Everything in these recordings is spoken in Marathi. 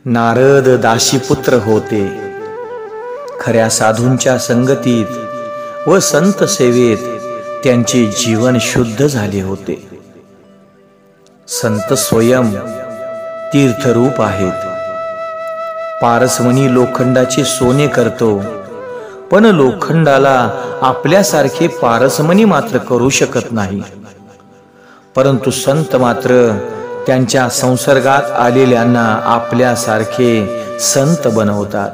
नारद दासीपुत्र होते. खऱ्या साधूंच्या संगतीत व संत सेवेत त्यांचे जीवन शुद्ध झाले होते. संत स्वयं तीर्थरूप आहेत. पारसमणी लोखंडाचे सोने करतो, पण लोखंडाला आपल्यासारखे पारसमणी मात्र करू शकत नाही. परंतु संत मात्र त्यांच्या संसर्गात आलेल्यांना आपल्यासारखे संत बनवतात.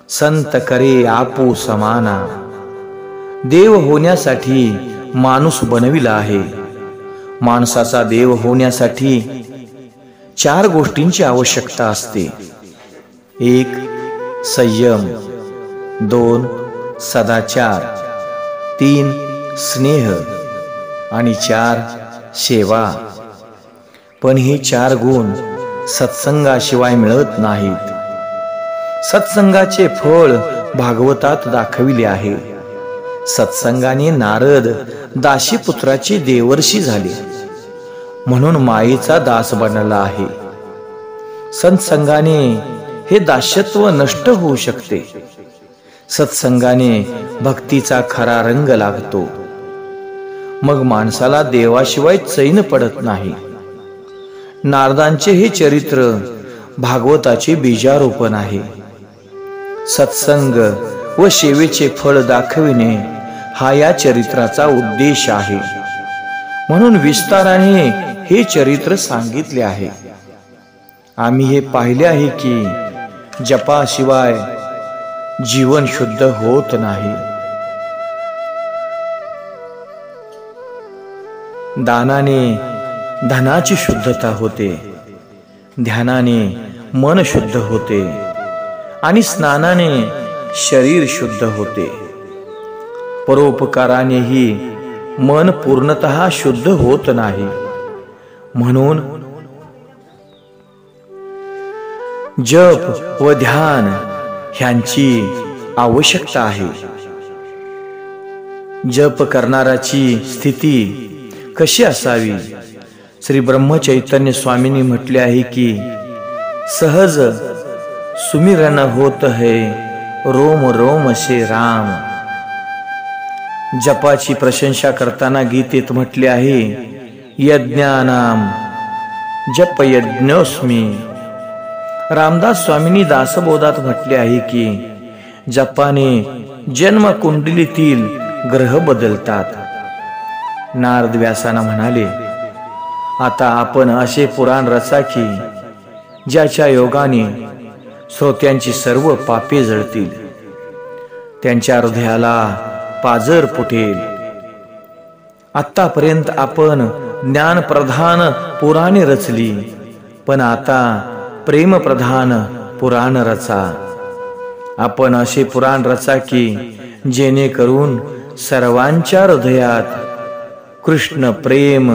संत करे आपू समाना. देव होण्यासाठी माणूस बनविला आहे. माणसाचा देव होण्यासाठी 4 गोष्टींची आवश्यकता असते. 1 संयम, 2 सदाचार, 3 स्नेह आणि 4 सेवा. पण हे 4 गुण सत्संगाशिवाय मिळत नाहीत. सत्संगाचे फळ भागवतात दाखविले आहे. सत्संगाने नारद दासीपुत्राचे देवर्षी झाले, म्हणून मायेचा दास बनला आहे. सत्संगाने हे दास्यत्व नष्ट होऊ शकते. सत्संगाने भक्तीचा खरा रंग लागतो. मग माणसाला देवाशिवाय चैन पडत नाही. नारदांचे हे चरित्र भागवताचे बीजारोपण आहे. सत्संग व सेवेचे फळ दाखविणे हा या चरित्राचा उद्देश आहे. म्हणून विस्ताराने हे चरित्र सांगितले आहे. आम्ही हे पाहिले आहे की जपाशिवाय जीवन शुद्ध होत नाही. दानाने धनाची शुद्धता होते, ध्यानाने मन शुद्ध होते आणि स्नानाने शरीर शुद्ध होते. परोपकारानेही मन पूर्णतः शुद्ध होत नाही. म्हणून जप व ध्यान ह्यांची आवश्यकता आहे. जप करणाराची स्थिती कशी असावी? श्री ब्रह्मचैतन्य स्वामींनी म्हटले आहे की सहज सुमिरन होत है रोम रोम से राम. जपाची प्रशंसा करताना गीतेत म्हटले आहे यज्ञानाम जप यज्ञोस्मी. रामदास स्वामींनी दासबोधात म्हटले आहे की जपाने जन्म कुंडलीतील ग्रह बदलतात. नारद व्यासांना म्हणाले आता आपण असे पुराण रचा की ज्याच्या योगाने श्रोत्यांची सर्व पापे जळतील, त्यांच्या हृदयाला पाजर फुटेल. आतापर्यंत आपण ज्ञानप्रधान पुराणे रचली, पण आता प्रेमप्रधान पुराण रचा. आपण असे पुराण रचा की जेणेकरून सर्वांच्या हृदयात कृष्ण प्रेम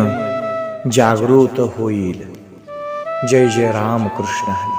जागृत होईल. जय जय राम कृष्ण हरी.